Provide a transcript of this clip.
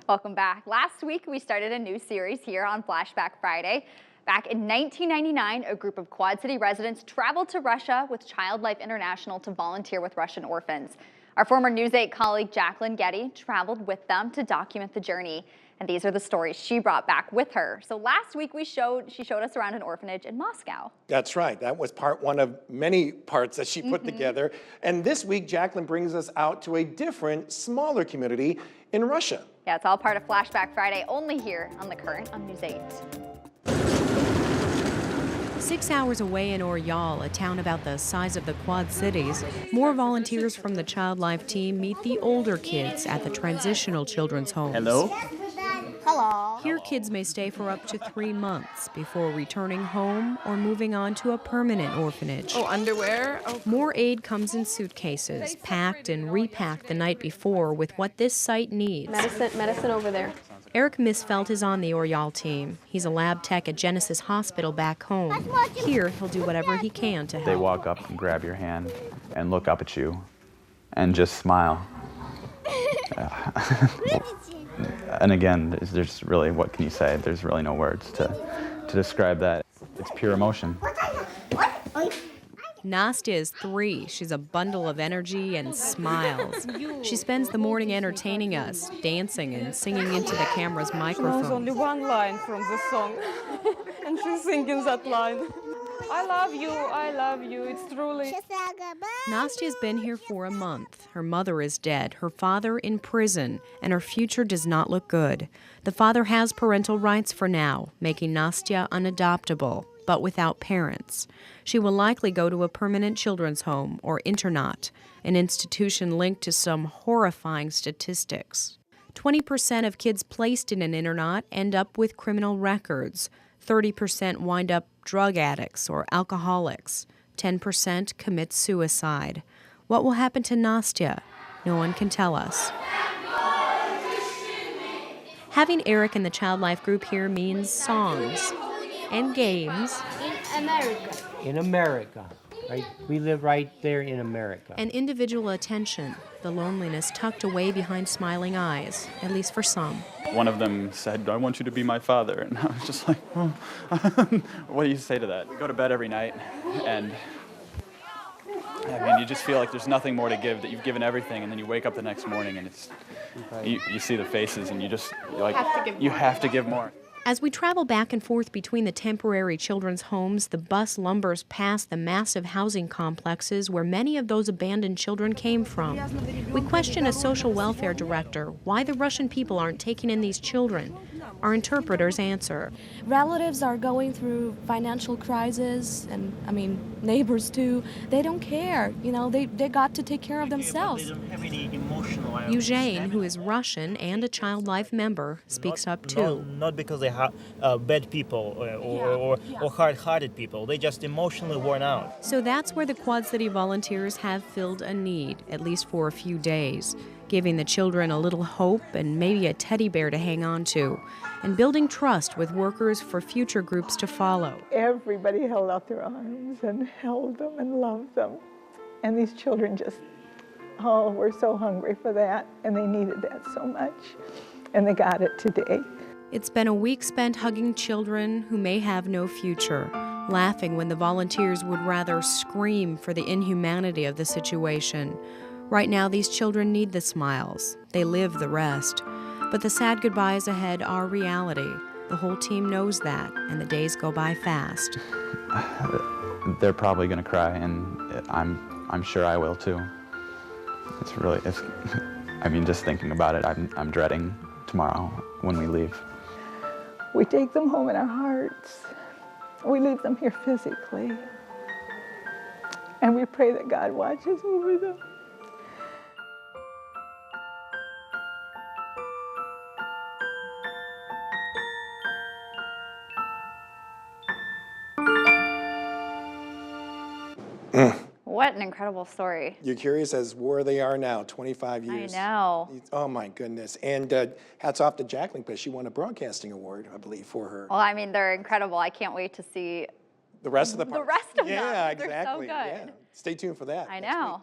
Welcome back. Last week, we started a new series here on Flashback Friday. Back in 1999, a group of Quad City residents traveled to Russia with Child Life International to volunteer with Russian orphans. Our former News 8 colleague Jacqueline Getty traveled with them to document the journey. And these are the stories she brought back with her. So last week, she showed us around an orphanage in Moscow. That's right. That was part one of many parts that she put together. And this week, Jacqueline brings us out to a different, smaller community in Russia. Yeah, it's all part of Flashback Friday, only here on The Current on News 8. 6 hours away in Oryol, a town about the size of the Quad Cities, more volunteers from the Child Life team meet the older kids at the transitional children's homes. Hello. Hello. Here, kids may stay for up to 3 months before returning home or moving on to a permanent orphanage. Oh, underwear? Oh. More aid comes in suitcases, packed and repacked the night before with what this site needs. Medicine over there. Eric Misfeld is on the Oryol team. He's a lab tech at Genesis Hospital back home. Here, he'll do whatever he can to help. They walk up and grab your hand and look up at you and just smile. And again, there's really, what can you say? There's really no words to describe that. It's pure emotion. Nastya is 3. She's a bundle of energy and smiles. She spends the morning entertaining us, dancing and singing into the camera's She knows microphone. only one line from the song, and she's singing that line. I love you, it's truly. Nastya's been here for a month. Her mother is dead, her father in prison, and her future does not look good. The father has parental rights for now, making Nastya unadoptable, but without parents. She will likely go to a permanent children's home or internat, an institution linked to some horrifying statistics. 20% of kids placed in an internat end up with criminal records. 30% wind up drug addicts or alcoholics. 10% commit suicide. What will happen to Nastya? No one can tell us. Having Eric and the Child Life group here means songs and games. In America, right? We live right there in America. And individual attention, the loneliness tucked away behind smiling eyes, at least for some. One of them said, "I want you to be my father." And I was just like, oh. What do you say to that? We go to bed every night, and I mean, you just feel like there's nothing more to give, that you've given everything, and then you wake up the next morning and it's, you see the faces and you're like, you have to give more. As we travel back and forth between the temporary children's homes, the bus lumbers past the massive housing complexes where many of those abandoned children came from. We question a social welfare director why the Russian people aren't taking in these children. Our interpreters answer. Relatives are going through financial crisis, and neighbors too. They don't care, they got to take care of themselves. Eugene, who is Russian and a Child Life member, speaks up too. Not because they have bad people or hard-hearted people. They're just emotionally worn out. So that's where the Quad City volunteers have filled a need, at least for a few days, giving the children a little hope and maybe a teddy bear to hang on to, and building trust with workers for future groups to follow. Everybody held out their arms and held them and loved them. And these children just, were so hungry for that, and they needed that so much. And they got it today. It's been a week spent hugging children who may have no future, laughing when the volunteers would rather scream for the inhumanity of the situation. Right now, these children need the smiles. They live the rest. But the sad goodbyes ahead are reality. The whole team knows that, and the days go by fast. They're probably going to cry, and I'm sure I will too. Just thinking about it, I'm dreading tomorrow when we leave. We take them home in our hearts. We leave them here physically. And we pray that God watches over them. What an incredible story. You're curious as where they are now, 25 years. I know. Oh, my goodness. And hats off to Jacqueline, because she won a broadcasting award, I believe, for her. Well, they're incredible. I can't wait to see the rest of the parts. The rest of them. Yeah, They're exactly. so good. Yeah. Stay tuned for that. I next know. week.